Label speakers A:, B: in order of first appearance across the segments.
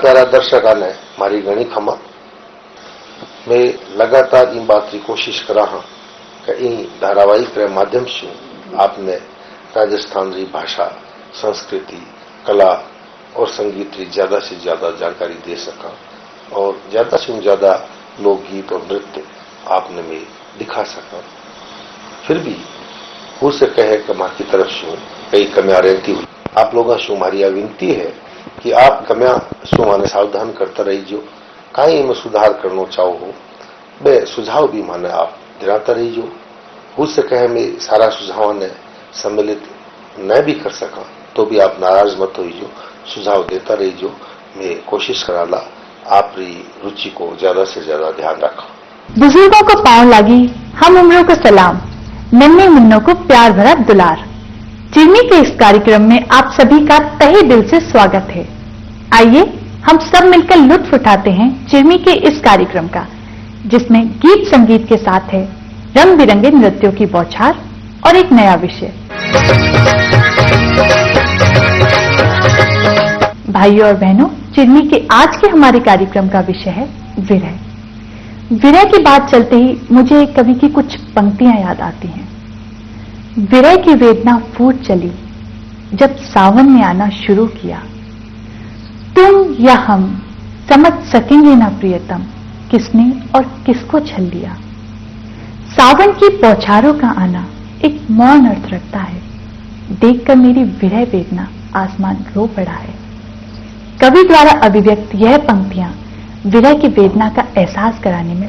A: प्यारा दर्शकाने मारी घणी खमा मैं लगातार इन बात की कोशिश करा हाँ कि इन धारावाहिक के माध्यम से आपने राजस्थान की भाषा, संस्कृति, कला और संगीत की ज्यादा से ज्यादा जानकारी दे सका और ज्यादा से ज्यादा लोकगीत और नृत्य आपने में दिखा सका। फिर भी हो सके है कि माँ की तरफ से कई कमियां रहती हुई आप लोगों से हमारी यह विनती है कि आप कमियां सो माने सावधान करता रहिजो। कहीं में सुधार करना चाहो हो बे सुझाव भी माने आप दिलाता रहिजो। हो सके है मैं सारा सुझाव ने सम्मिलित न भी कर सका तो भी आप नाराज मत होइजो, सुझाव देता रहिजो। मैं कोशिश कराला आपकी रुचि को ज्यादा से ज्यादा ध्यान रखा।
B: बुजुर्गों को पांव लागी हम उम्रों को सलाम, नन्हे मुन्नों को प्यार भरा दुलार। चिरनी के इस कार्यक्रम में आप सभी का तहे दिल से स्वागत है। आइए हम सब मिलकर लुत्फ उठाते हैं चिरनी के इस कार्यक्रम का, जिसमें गीत संगीत के साथ है रंग बिरंगे नृत्यों की बौछार और एक नया विषय। भाइयों और बहनों, चिरनी के आज के हमारे कार्यक्रम का विषय है विरह। विरह की बात चलते ही मुझे एक कवि की कुछ पंक्तियां याद आती हैं। विरह की वेदना फूट चली जब सावन ने आना शुरू किया। तुम या हम समझ सकेंगे ना प्रियतम, किसने और किसको छल लिया। सावन की बौछारों का आना एक मौन अर्थ रखता है। देखकर मेरी विरह वेदना आसमान रो पड़ा है। कवि द्वारा अभिव्यक्त यह पंक्तियां विरह की वेदना का एहसास कराने में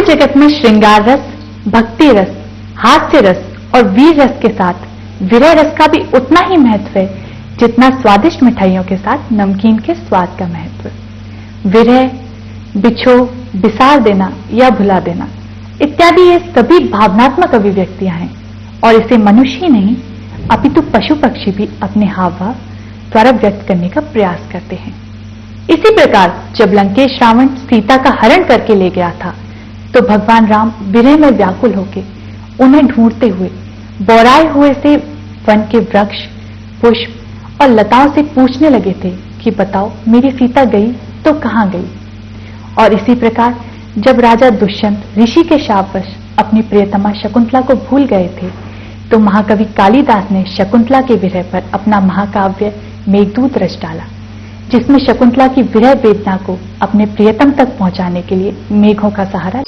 B: जगत में श्रृंगार रस, भक्ति रस, हास्य रस और वीर रस के साथ विरह रस का भी उतना ही महत्व है जितना स्वादिष्ट मिठाइयों के साथ नमकीन के स्वाद का महत्व। विरह, बिछो, बिसार देना या भुला देना इत्यादि ये सभी भावनात्मक अभिव्यक्तियां हैं और इसे मनुष्य ही नहीं अपितु पशु पक्षी भी अपने हाव भाव द्वारा व्यक्त करने का प्रयास करते हैं। इसी प्रकार जब लंकेश रावण सीता का हरण करके ले गया था तो भगवान राम विरह में व्याकुल होकर उन्हें ढूंढते हुए बौराए हुए से वन के वृक्ष, पुष्प और लताओं से पूछने लगे थे कि बताओ मेरी सीता गई तो कहां गई। और इसी प्रकार जब राजा दुष्यंत ऋषि के शापवश अपनी प्रियतमा शकुंतला को भूल गए थे तो महाकवि कालिदास ने शकुंतला के विरह पर अपना महाकाव्य मेघदूत रच डाला, जिसमें शकुंतला की विरह वेदना को अपने प्रियतम तक पहुंचाने के लिए मेघों का सहारा।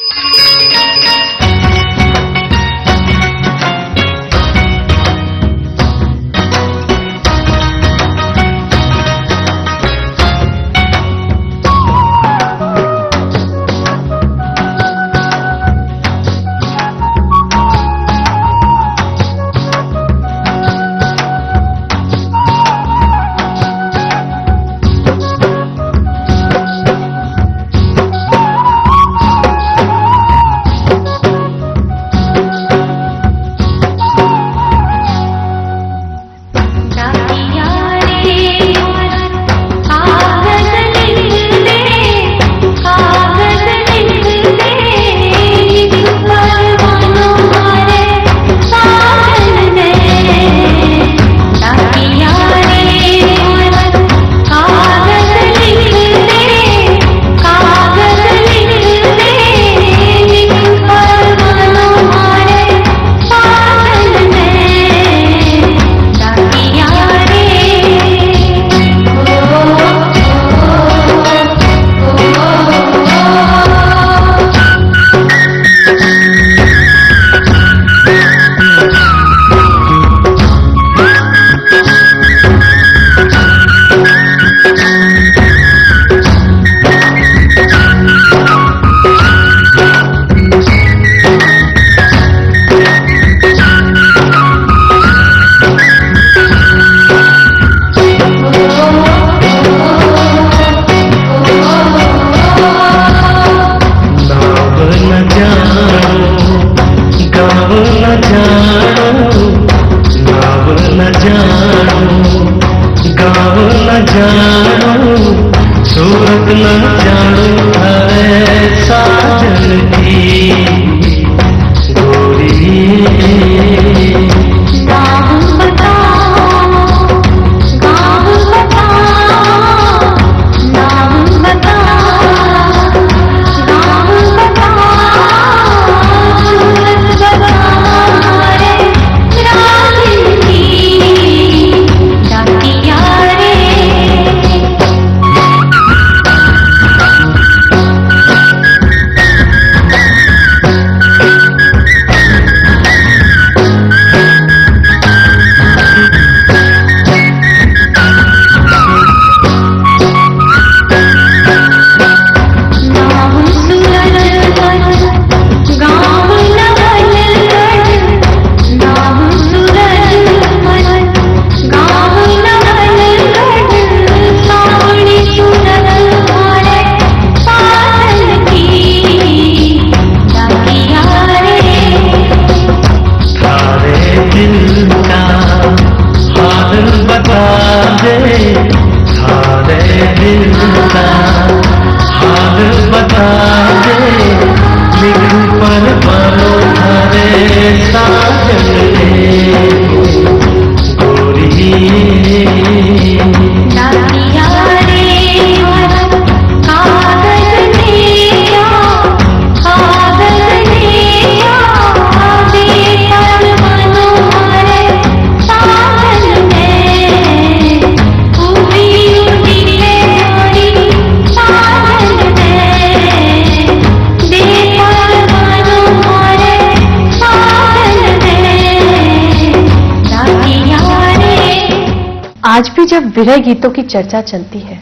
B: आज भी जब विरह गीतों की चर्चा चलती है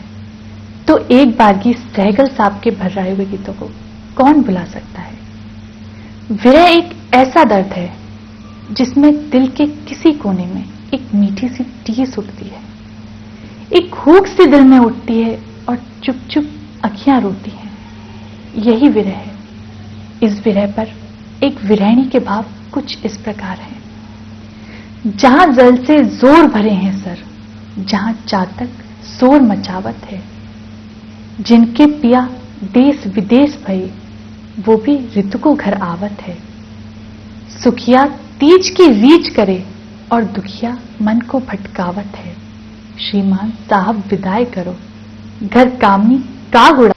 B: तो एक बार की सहगल साहब के भर्राए हुए गीतों को कौन भुला सकता है। विरह एक ऐसा दर्द है जिसमें दिल के किसी कोने में एक मीठी सी टीस उठती है, एक हुक सी दिल में उठती है और चुप चुप अखियां रोती हैं। यही विरह है। इस विरह पर एक विरहणी के भाव कुछ इस प्रकार हैं। जहां जल से जोर भरे हैं सर, जहां चातक शोर मचावत है, जिनके पिया देश विदेश भये, वो भी ऋतु को घर आवत है। सुखिया तीज की रीच करे और दुखिया मन को भटकावत है। श्रीमान साहब विदाई करो, घर कामनी का गुड़ा।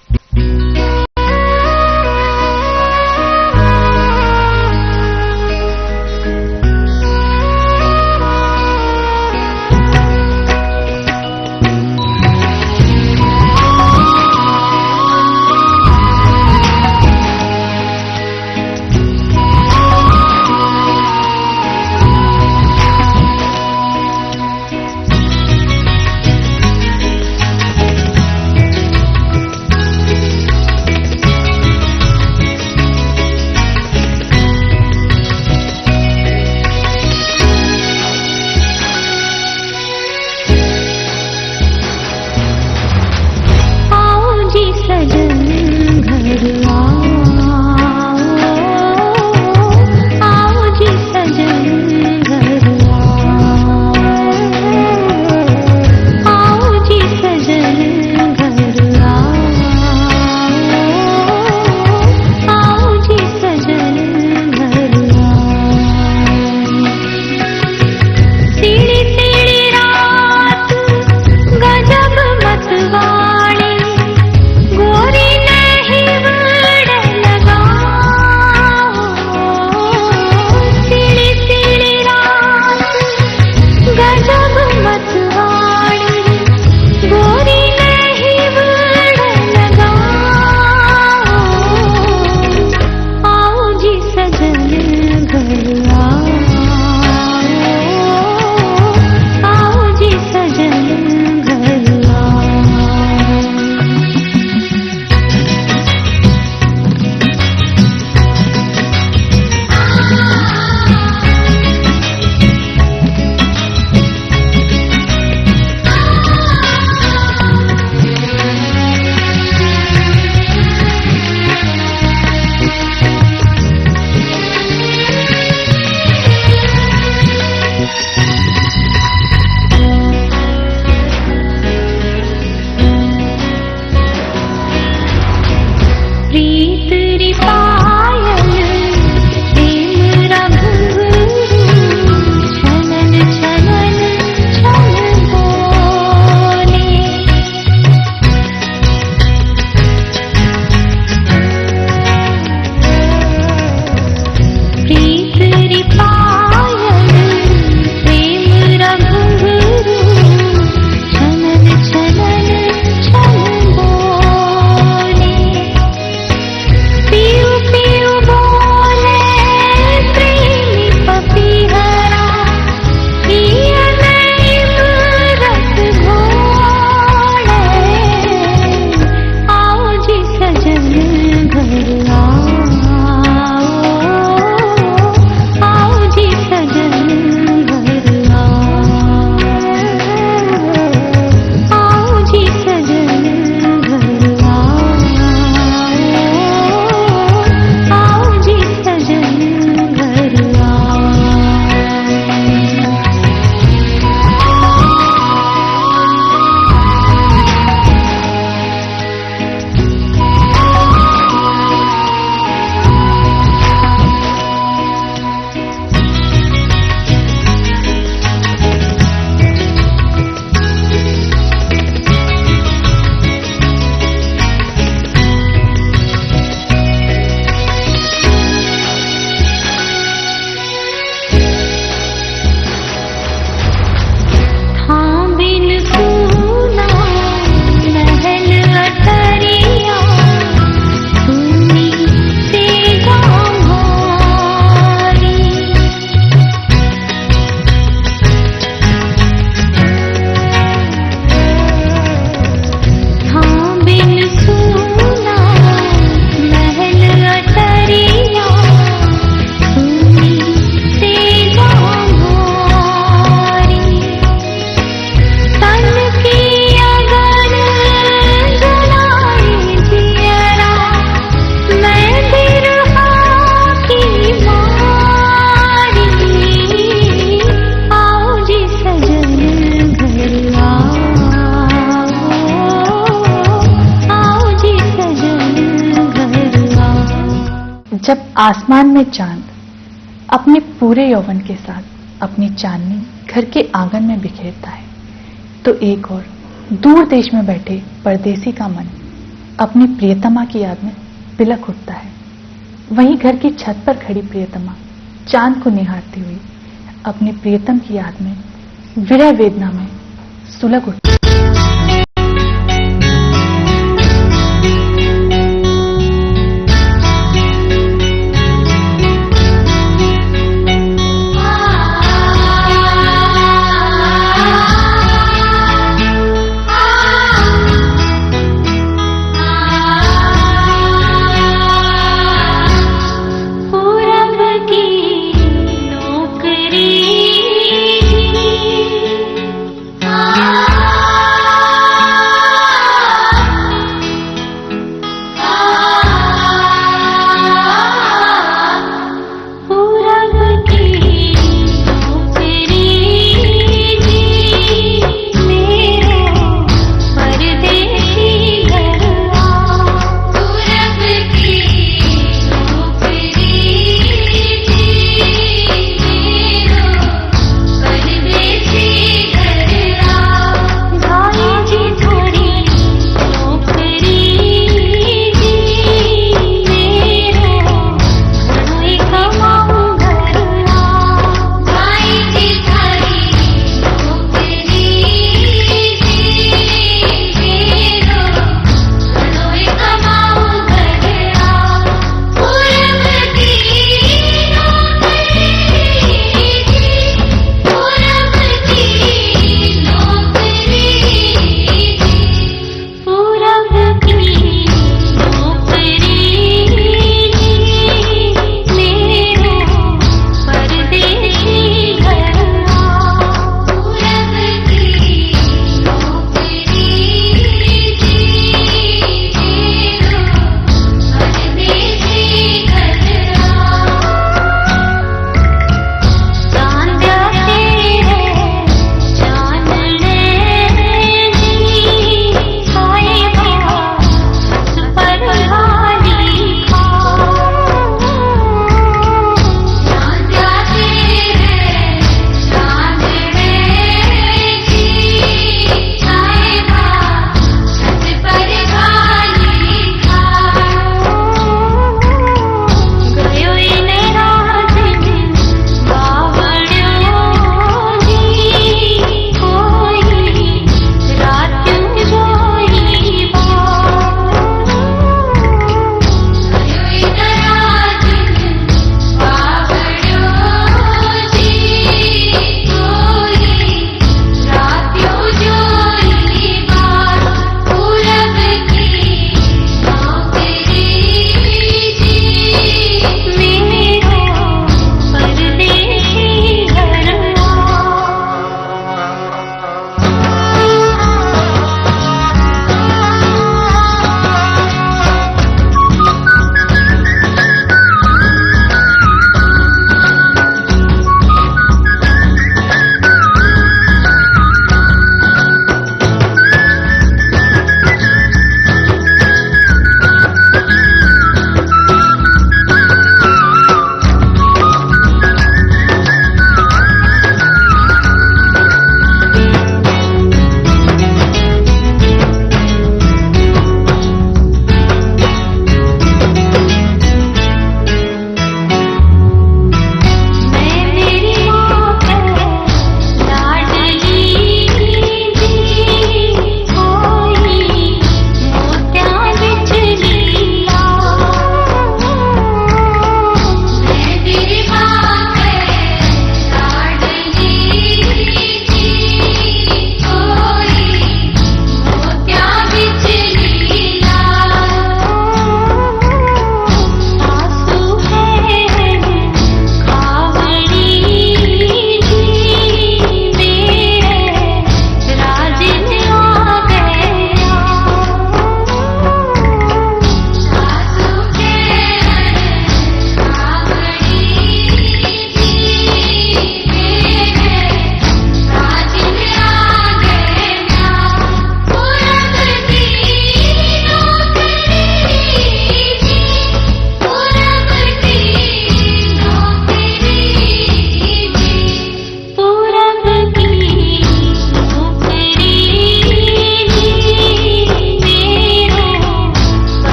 B: जब आसमान में चांद अपने पूरे यौवन के साथ अपनी चांदनी घर के आंगन में बिखेरता है, तो एक और दूर देश में बैठे परदेसी का मन अपनी प्रियतमा की याद में बिलख उठता है। वहीं घर की छत पर खड़ी प्रियतमा चांद को निहारती हुई अपने प्रियतम की याद में विरह वेदना में सुलग उठती है।
C: आ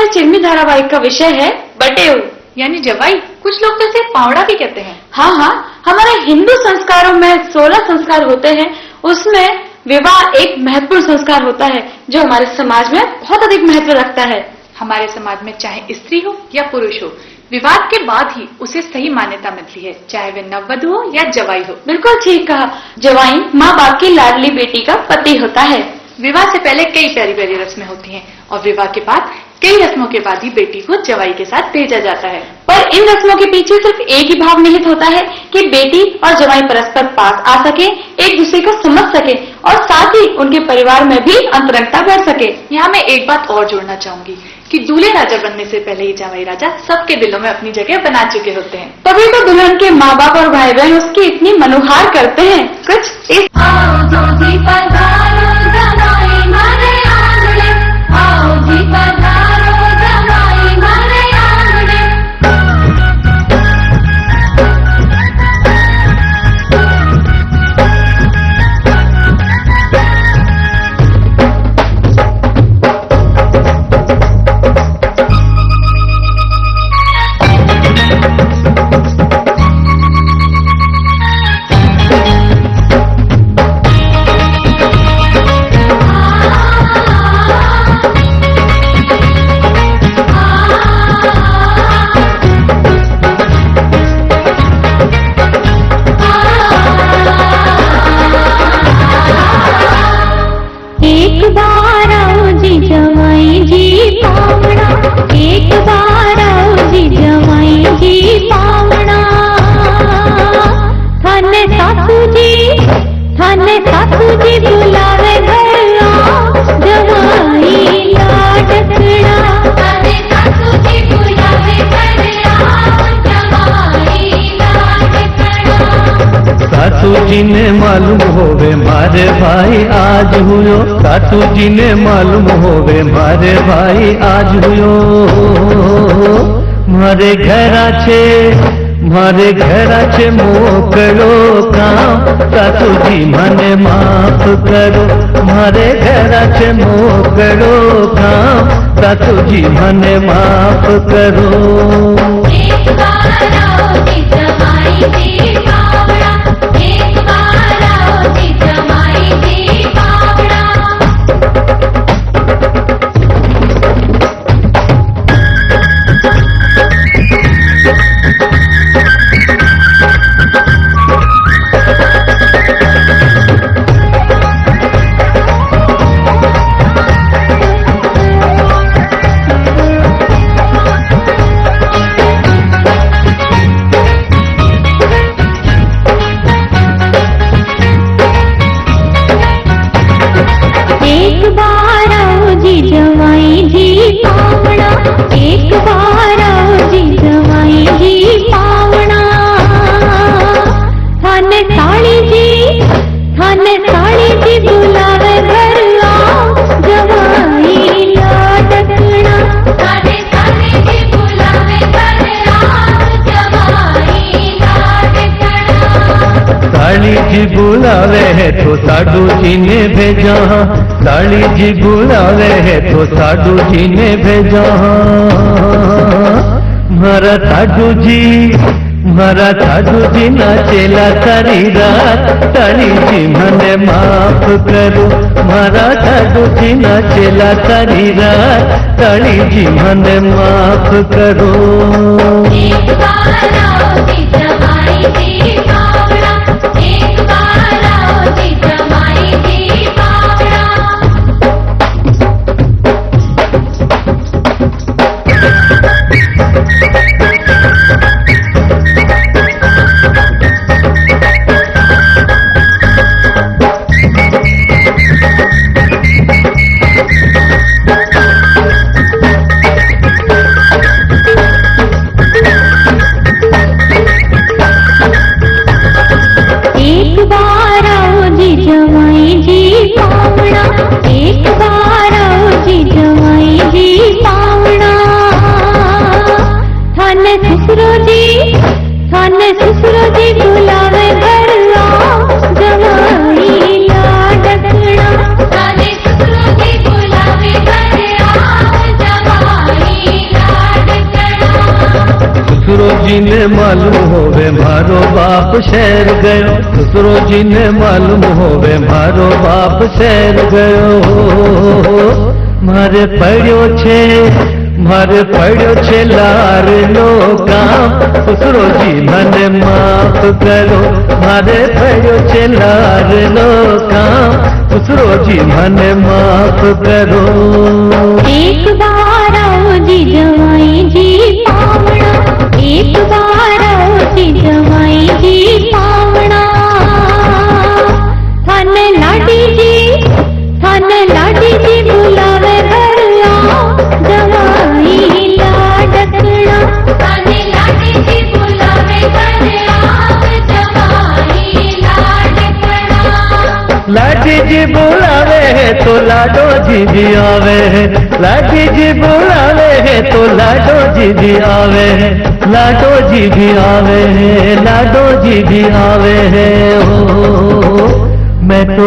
C: हमारे चिरमी धारावाहिक का विषय है बटेऊ यानी जवाई। कुछ लोग तो इसे पावड़ा भी कहते हैं। हाँ हाँ, हमारे हिंदू संस्कारों में 16 संस्कार होते हैं, उसमें विवाह एक महत्वपूर्ण संस्कार होता है जो हमारे समाज में बहुत अधिक महत्व रखता है। हमारे समाज में चाहे स्त्री हो या पुरुष हो, विवाह के बाद ही उसे सही मान्यता मिलती है, चाहे वे नववधु हो या जवाई हो। बिल्कुल ठीक कहा, जवाई माँ बाप की लाडली बेटी का पति होता है। विवाह से पहले कई प्यारी प्यारी रस्में होती हैं और विवाह के बाद कई रस्मों के बाद ही बेटी को जवाई के साथ भेजा जाता है। पर इन रस्मों के पीछे सिर्फ एक ही भाव निहित होता है कि बेटी और जवाई परस्पर पास आ सके, एक दूसरे को समझ सके और साथ ही उनके परिवार में भी अंतरंगता बढ़ सके। यहाँ मैं एक बात और जोड़ना चाहूंगी कि दूल्हे राजा बनने से पहले ही जवाई राजा सबके दिलों में अपनी जगह बना चुके होते हैं। तभी तो दुल्हन के माँ बाप और भाई बहन उसकी इतनी मनुहार करते हैं। कुछ इस
D: जी ने मालूम होवे मारे भाई आज हुयो, सासू जी ने मालूम होवे मारे भाई आज हुयो। मारे घरा छे मोकलो काम, सासू जी मने माफ करो। मारे घरा छे मोकलो काम, सासू जी मने माफ करो। एक बार आओ जी जवाई जी पावड़ा, एक बार आओ जी जवाई जी पावड़ा। साली जी बुलावे है तो साडू जी ने भेजा, साली जी बुलावे है तो साडू जी ने भेजा। मारा साडू जी नाचेला सारी रात, साली जी मने माफ करो। मारा साडू जी नाचेला सारी रात, साली जी मने माफ करो। एक बार आओ जी जवाई जी पावड़ा, एक बार आओ जी जवाई जी पावड़ा। जी ने मालूम होवे मारो बाप शहर गयो, ससुरो जी ने मालूम होवे मारो बाप शहर गयो। मारे पड़्यो छे लारनो काम, ससुरो जी मने माफ करो। मारे पड़्यो छे लारनो काम, ससुरो जी मने माफ करो।
E: एक बार आओ जी जवाई जी पावना, एक बार आओ जी जवाई जी पावना। थाने लाडी जी बुलावे घर आओ, जवाई लाडकड़ा। थाने लाडी जी बुलावे घर आओ, जवाई लाडकड़ा।
D: लाडी जी बुलावे है तो लाडो जी भी आवे है, लाडी जी बुलावे है तो लाडो जी भी आवे है, लाडो जी भी आवे है, लाडो जी भी आवे है। ओ मैं तो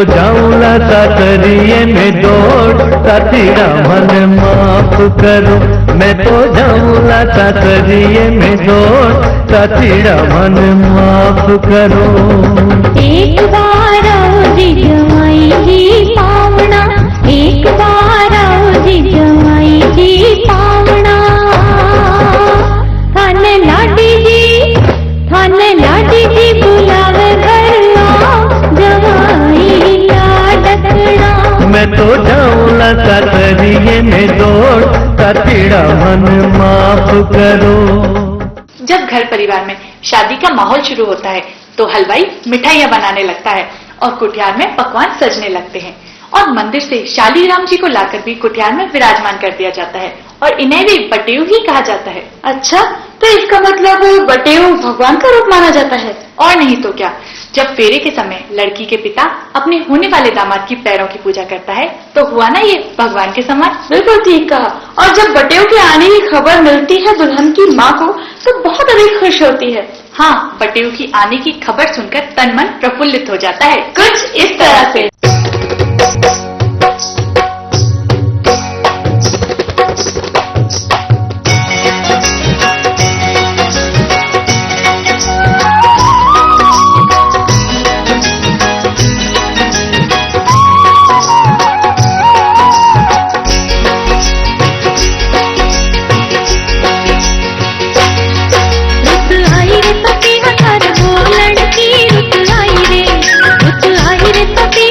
D: जाऊंला साकरिए में दौड़, साथीरा मन माफ करो। मैं तो जाऊंला साकरिए में दौड़, साथीरा मन माफ करो।
E: एक बार आओ जी जवाई जी पावना, एक बार आओ जी जवाई जी पावना। थाने लाडी जी बुलावे घर आओ, जवाई लाडकड़ा।
D: मैं तो जाऊंला साकरिए में दौड़, साथीरा मन माफ करो।
C: जब घर परिवार में शादी का माहौल शुरू होता है तो हलवाई मिठाइयाँ बनाने लगता है और कुटियार में पकवान सजने लगते हैं और मंदिर से शालीग्राम जी को लाकर भी कुटियार में विराजमान कर दिया जाता है और इन्हें भी बटेऊ ही कहा जाता है। अच्छा, तो इसका मतलब बटेऊ भगवान का रूप माना जाता है? और नहीं तो क्या। जब फेरे के समय लड़की के पिता अपने होने वाले दामाद की पैरों की पूजा करता है तो हुआ ना ये भगवान के समान। बिल्कुल ठीक कहा। और जब बटेऊ के आने की खबर मिलती है दुल्हन की माँ को तो बहुत अधिक खुश होती है। हाँ, बटेऊ की आने की खबर सुनकर तन मन प्रफुल्लित हो जाता है, कुछ इस तरह से।
E: रुत आई रे सखी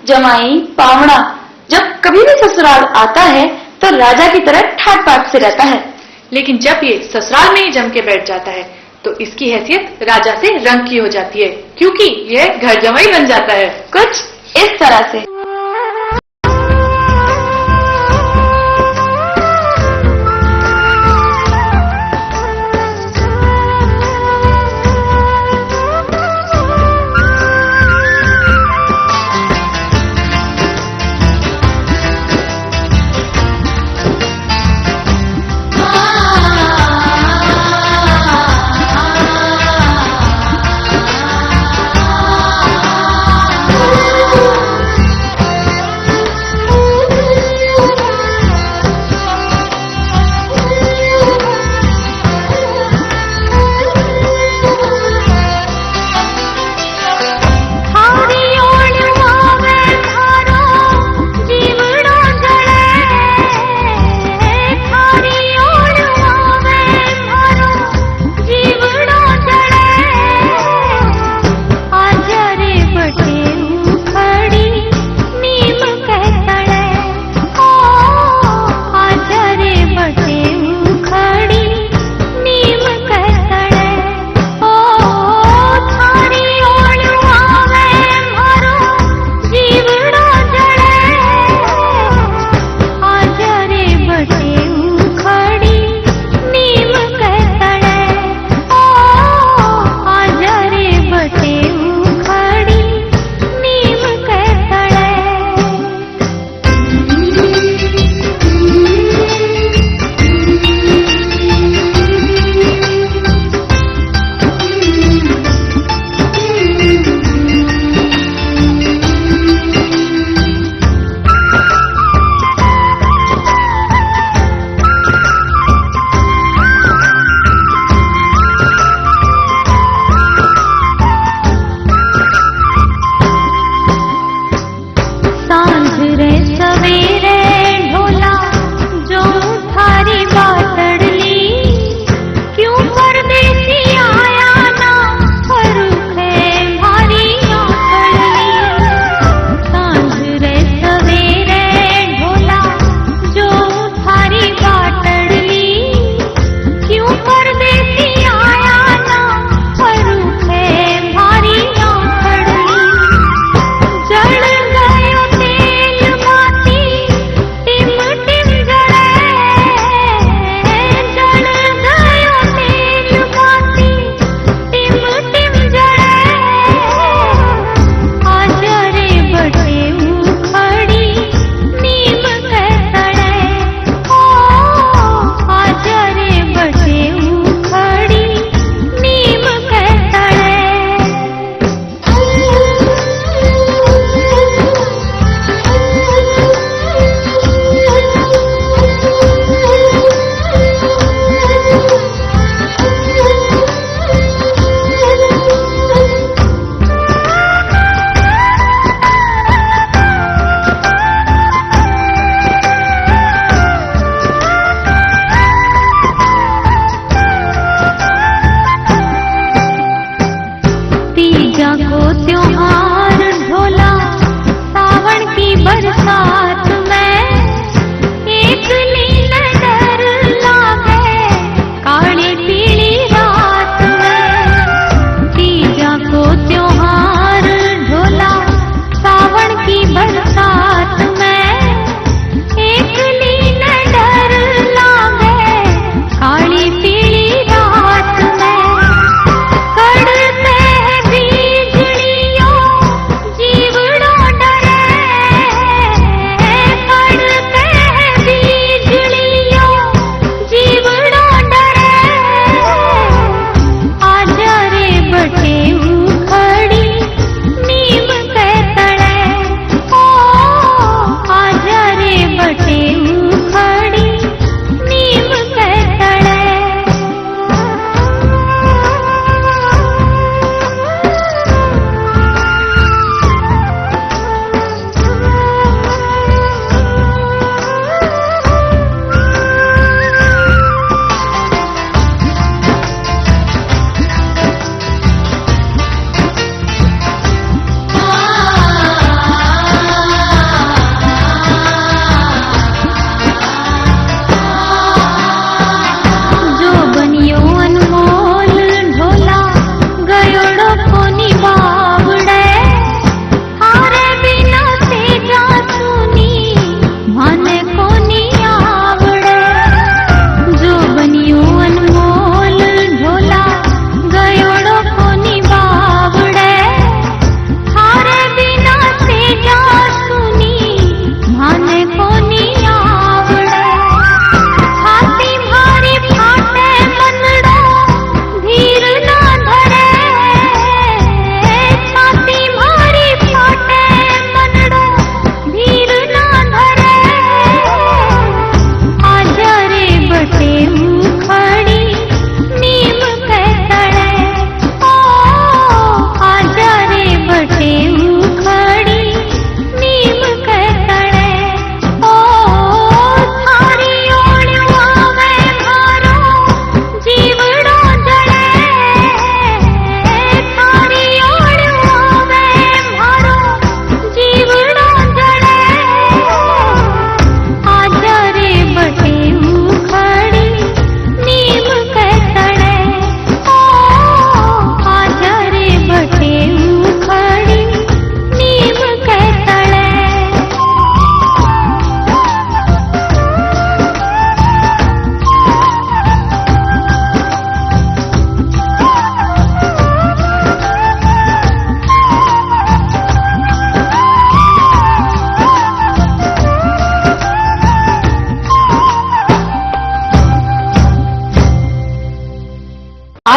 C: जमाई, पावड़ा जब कभी भी ससुराल आता है तो राजा की तरह ठाट बाट से रहता है, लेकिन जब ये ससुराल में ही जम के बैठ जाता है तो इसकी हैसियत राजा से रंग की हो जाती है, क्योंकि यह घर जमाई बन जाता है। कुछ इस तरह से।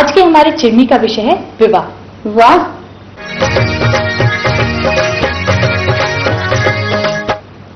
B: आज के हमारे चिरनी का विषय है विवाह।
C: वाह,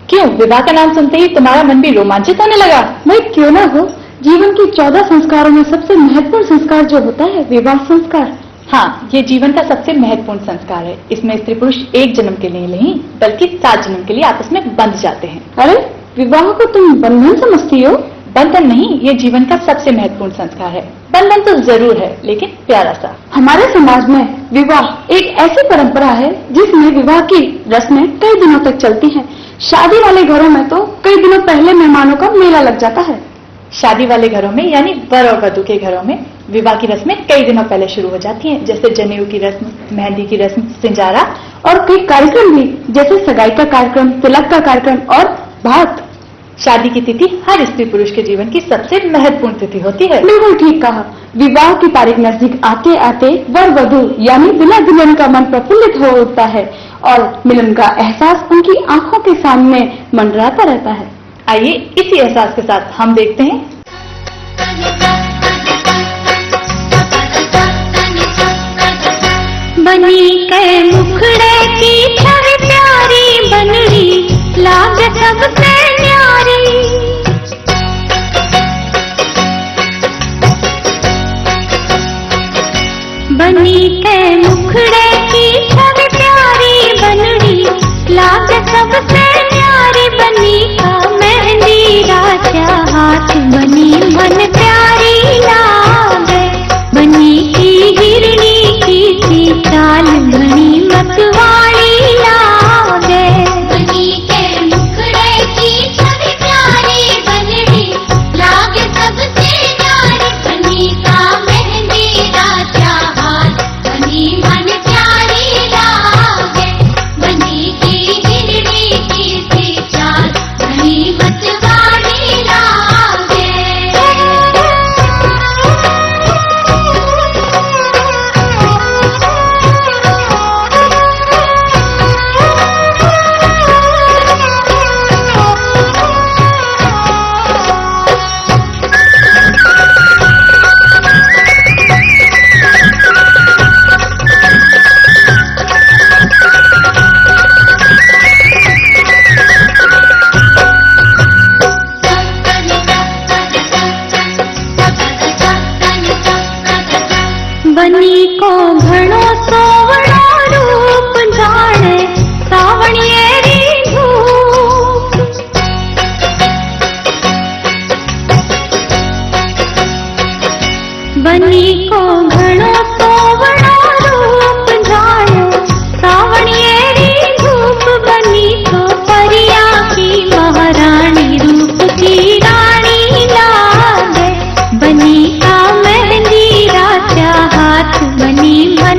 B: क्यों, विवाह का नाम सुनते ही तुम्हारा मन भी रोमांचित होने लगा?
C: मैं क्यों ना हो, जीवन की 14 संस्कारों में सबसे महत्वपूर्ण संस्कार जो होता है विवाह संस्कार।
B: हाँ, ये जीवन का सबसे महत्वपूर्ण संस्कार है। इसमें स्त्री पुरुष एक जन्म के लिए नहीं बल्कि 7 जन्म के लिए आपस में बंध जाते हैं।
C: अरे, विवाह को तुम बंधन समझती हो?
B: बंधन नहीं, ये जीवन का सबसे महत्वपूर्ण संस्कार है। बंधन तो जरूर है लेकिन प्यारा सा।
C: हमारे समाज में विवाह एक ऐसी परंपरा है जिसमें विवाह की रस्में कई दिनों तक चलती हैं। शादी वाले घरों में तो कई दिनों पहले मेहमानों का मेला लग जाता है।
B: शादी वाले घरों में यानी वर और वधू के घरों में विवाह की रस्में कई दिनों पहले शुरू हो जाती हैं, जैसे जनेऊ की रस्म, मेहंदी की रस्म, सिंजारा
C: और कई कार्यक्रम भी, जैसे सगाई का कार्यक्रम, तिलक का कार्यक्रम और भात।
B: शादी की तिथि हर स्त्री पुरुष के जीवन की सबसे महत्वपूर्ण तिथि होती है।
C: बिल्कुल ठीक कहा। विवाह की तारीख नजदीक आते आते वर वधू यानी दुल्हा दुल्हन का मन प्रफुल्लित हो उठता है और मिलन का एहसास उनकी आंखों के सामने मंडराता रहता है।
B: आइए इसी एहसास के साथ हम देखते हैं
E: बनी के मुखड़े की छवि प्यारी बनड़ी लाग सबसे न्यारी। बनी के मुखड़े की छवि प्यारी बनड़ी लाग सबसे न्यारी। बनी का मेहंदी राजा हाथ बनी मन प्यारी लागे। बनी की हिरणी की सी चाल बनी मतवाली लागे। बनी के मुखड़े की छवि प्यारी बनड़ी लागे सबसे न्यारी। बनी का मेहंदी राजा हाथ बनी मन प्यारी लागे। बनी की हिरणी की सी चाल बनी मतवाली लागे। बनी को घणो सोवणो रूप जाने सावणियेरी धूप। बनी को घणो सोवणो रूप जाने सावणियेरी धूप। बनी तो परिया की महारानी रूप की रानी लागे। बनी का मेहंदी राजा हाथ बनी मन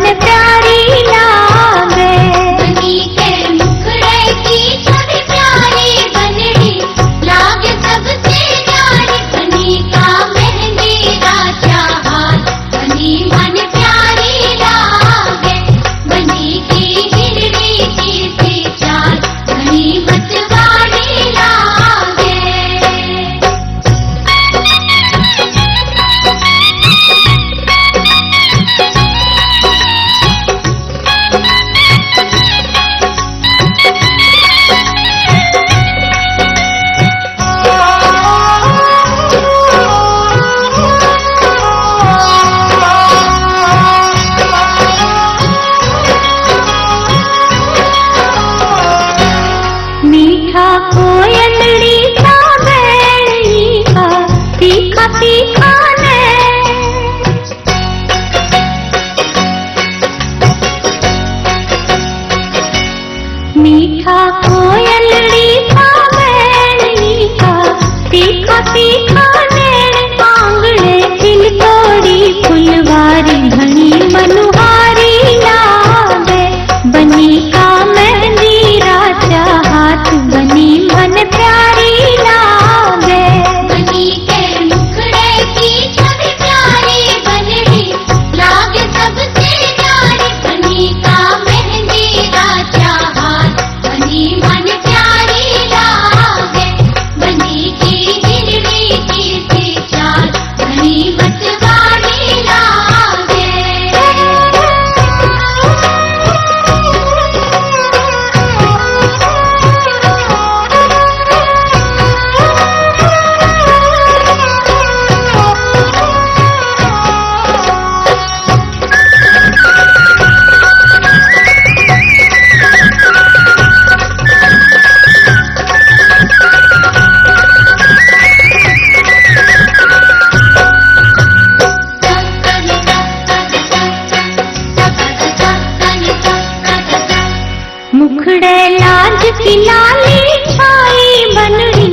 E: की लाली छाई, बनरी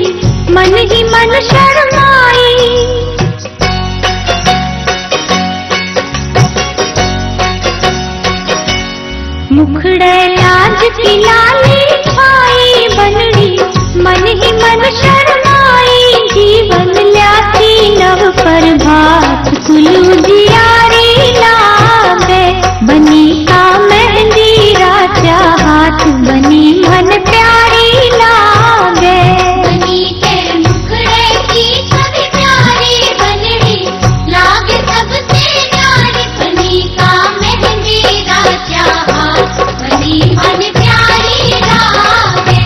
E: मन ही मन शर्माई। मुखड़े लाज की लाली छाई, बनरी मन ही मन शर्माई। जीवन ल्यासी नव प्रभात, कुलू जियारी लागे। बनी का मेहंदी राजा हाथ, बनी मन प्यारी लागे। बनी के मुखड़े की छवि प्यारी, बनरी लागे सबसे प्यारी। बनी का मेहंदी राजा हाथ, बनी मन प्यारी लागे।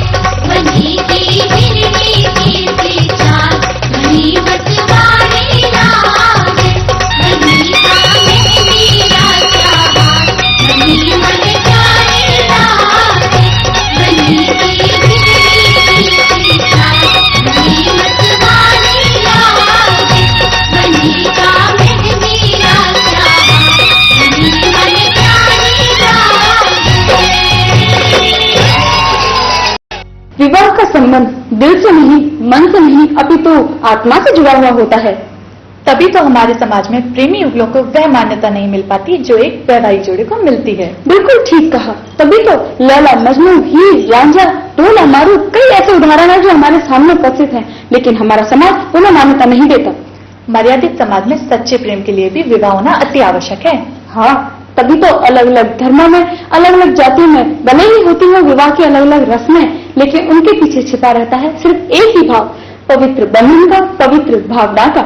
E: बनी की हिरनी की सी चाल, बनी मतवारी लागे। बनी का मेहंदी राजा हाथ, बनी मन प्यारी लागे। बनी की हिरनी की सी चाल, बनी मतवारी लागे। बनी का मेहंदी राजा हाथ, बनी मन प्यारी लागे।
B: विवाह का संबंध दिल से नहीं, मन से नहीं, अपितु आत्मा से जुड़ा हुआ होता है। तभी तो हमारे समाज में प्रेमी युगलों को वह मान्यता नहीं मिल पाती जो एक वैवाहिक जोड़े को मिलती है। बिल्कुल ठीक कहा। तभी तो लैला, मजनू, हीर, रांझा, ढोला, मारू, कई ऐसे उदाहरण हैं जो हमारे सामने उपस्थित हैं, लेकिन हमारा समाज उन्हें मान्यता नहीं देता। मर्यादित समाज में सच्चे प्रेम के लिए भी विवाह होना अति आवश्यक है। हाँ, तभी तो अलग अलग धर्मों में, अलग अलग जातियों में भले ही होती है विवाह की अलग अलग रस्में, लेकिन उनके पीछे छिपा रहता है सिर्फ एक ही भाव, पवित्र बंधन का, पवित्र भावना का।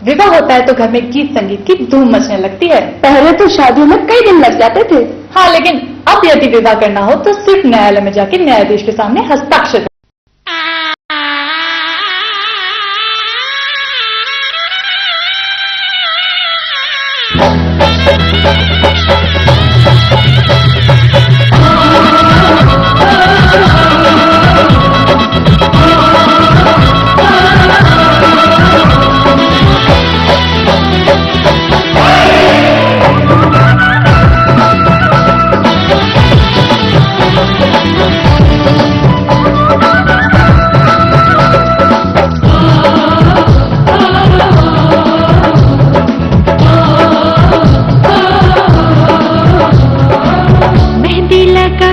B: विवाह होता है तो घर में गीत संगीत की धूम मचने लगती है। पहले तो शादियों में कई दिन लग जाते थे। हाँ, लेकिन अब यदि विवाह करना हो तो सिर्फ न्यायालय में जाके न्यायाधीश के सामने हस्ताक्षर।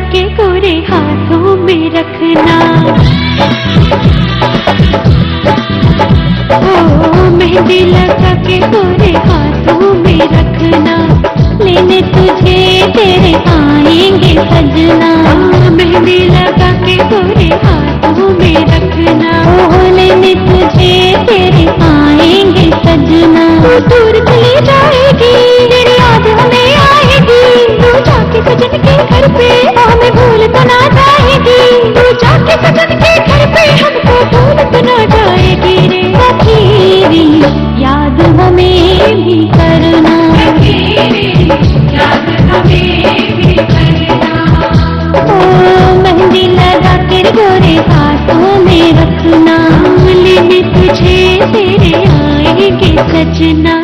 E: के गोरे हाथों में रखना, ओ मेहंदी लगा के गोरे हाथों में रखना। लेने तुझे तेरे आएंगे सजना, मेहंदी लगा के गोरे हाथों में रखना। ओ लेने तुझे तेरे आएंगे सजना। तू दूर चली जाएगी, तेरी याद हमें आएगी। तू जाके सजन के घर पे हमें भूल तो ना जाएगी। तू जाके सजन के घर पे हमको भूल तो ना जाएगी रे। सखीरी याद हमें भी करना, याद हमें भी करना। ओ मेहंदी लगा के गोरे हाथों में रखना। लेने तुझे तेरे आएंगे सजना।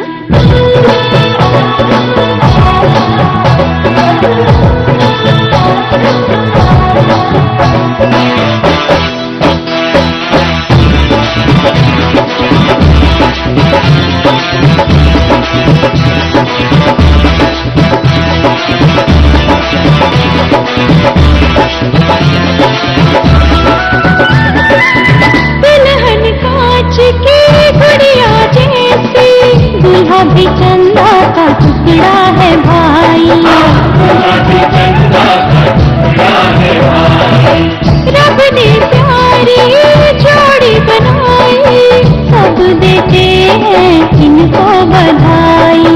E: दुल्हन कांच की गुड़िया जैसी, दूल्हा भी चंदा का टुकड़ा है भाई। रब ने प्यारी जोड़ी बनाई, सब देते हैं इनको बधाई।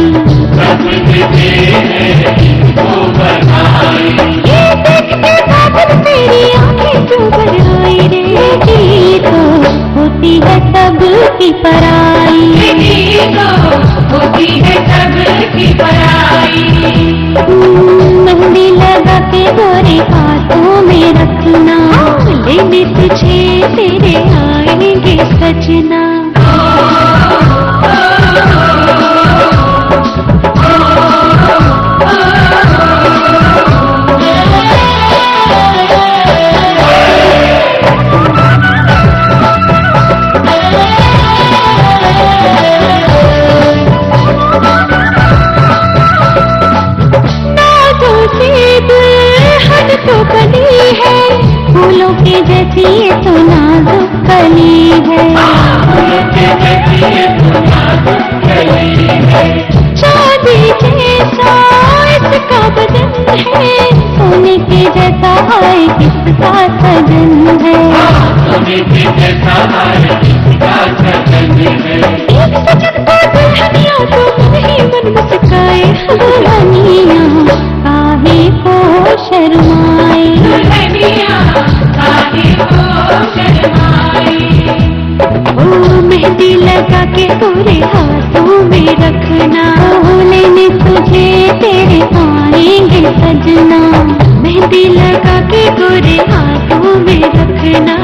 E: ये देख के बादल तेरी आंखें क्यों बढ़ाई रे। ये तो होती है सब की पराई, होती है सब की पराई। मेहंदी लगा के गोरे हाथों में रखना। लेने तुझे तेरे आएंगे सजना।
D: स्वामी के जैसा आए किसका सजन है।
E: एक सजन को दुल्हनिया तो मन ही मन मुस्काए, दुल्हनिया काहे को शर्माए, दुल्हनिया काहे को शर्माए। ओ मेहंदी लगा के पूरे हाथों में रखना, लेने तुझे तेरे आएंगे सजना। मेहंदी लगा के पूरे हाथों में रखना,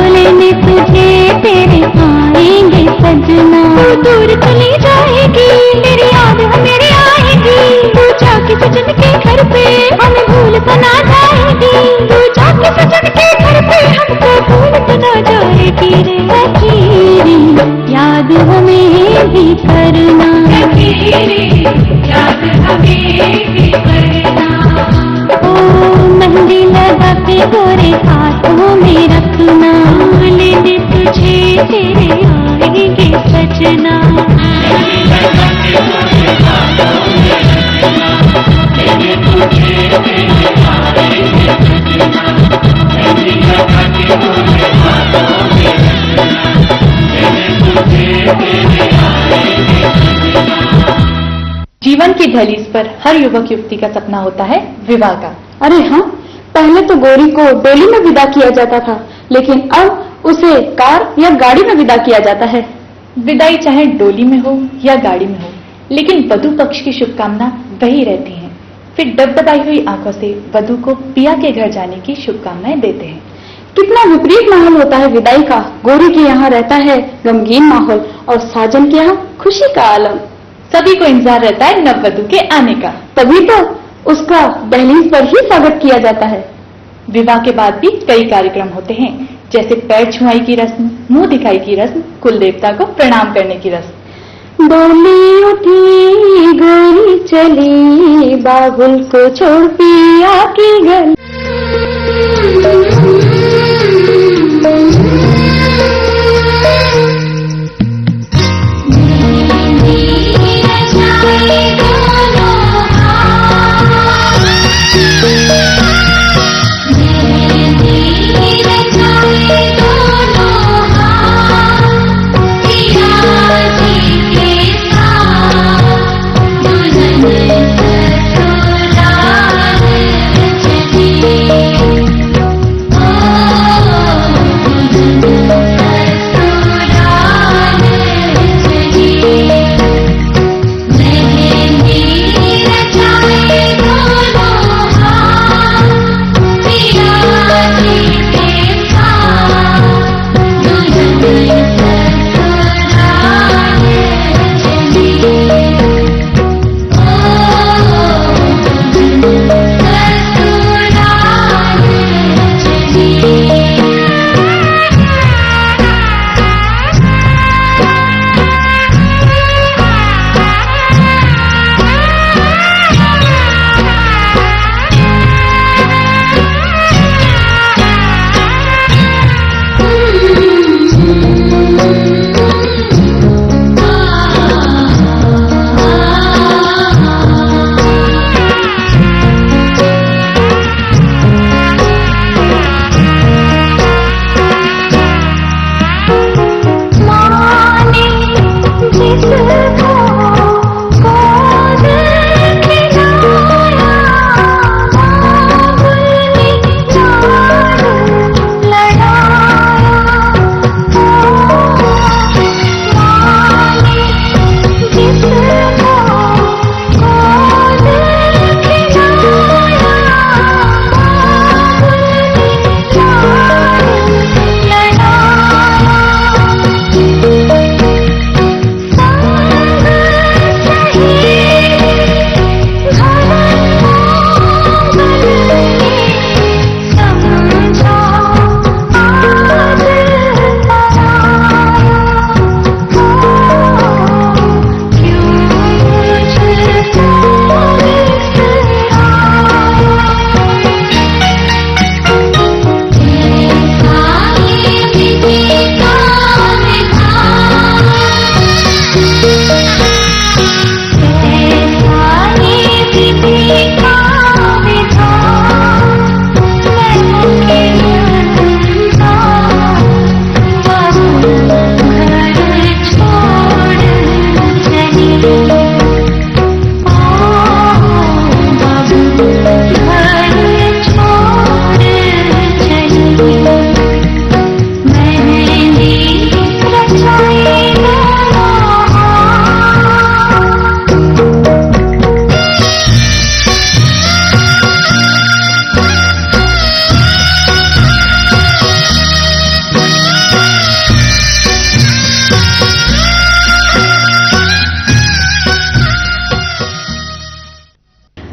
E: लेने तुझे तेरे आएंगे सजना। तू दूर चली जाएगी मेरी याद मेरे आएगी, तू जाके सजन के घर पे हमें भूल बना जाएगी, तू जाके सजन के घर पे हमको भूल बना जाएगी रे। सखीरी याद हमें भी करना, सखीरी याद हमें भी करना। ओ मेहंदी लगा के गोरे हाथों में रखना, लेने तुझे तेरे आएंगे सजना। मेहंदी लगा के गोरे हाथों में रखना, लेने तुझे तेरे आएंगे सजना। मेहंदी लगा के गोरे हाथों में रखना, लेने तुझे तेरे आएंगे सजना।
B: जीवन की दहलीज पर हर युवक युवती का सपना होता है विवाह का।
C: अरे हाँ, पहले तो गोरी को डोली में विदा किया जाता था, लेकिन अब उसे कार या गाड़ी में विदा किया जाता है।
B: विदाई चाहे डोली में हो या गाड़ी में हो, लेकिन वधू पक्ष की शुभकामना वही रहती है। फिर डबडबाई हुई आंखों से वधू को पिया के घर जाने की शुभकामनाएं देते हैं।
C: कितना विपरीत माहौल होता है विदाई का। गोरी के यहाँ रहता है गमगीन माहौल और साजन के यहाँ खुशी का आलम।
B: सभी को इंतजार रहता है नववधु के आने का,
C: तभी तो उसका दहलीज पर ही स्वागत किया जाता है।
B: विवाह के बाद भी कई कार्यक्रम होते हैं, जैसे पैर छुआई की रस्म, मुंह दिखाई की रस्म, कुल देवता को प्रणाम करने की रस्म।
E: डोली उठी गोरी चली, बाबुल को छोड़ पिया की गली।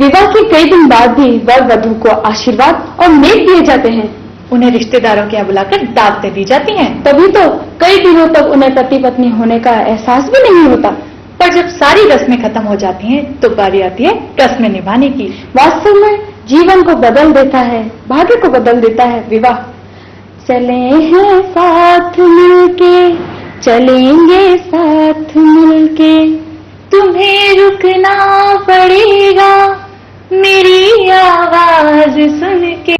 C: विवाह के कई दिन बाद भी वर वधू को आशीर्वाद और मेघ दिए जाते हैं।
B: उन्हें रिश्तेदारों के यहाँ बुलाकर दावतें दी जाती हैं।
C: तभी तो कई दिनों तक उन्हें पति पत्नी होने का एहसास भी नहीं होता।
B: पर जब सारी रस्में खत्म हो जाती हैं तो बारी आती है रस्में निभाने की।
C: वास्तव में जीवन को बदल देता है, भाग्य को बदल देता है विवाह। चले हैं साथ मिलके, चलेंगे साथ मिलके,
B: तुम्हें रुकना पड़ेगा मेरी आवाज सुन के।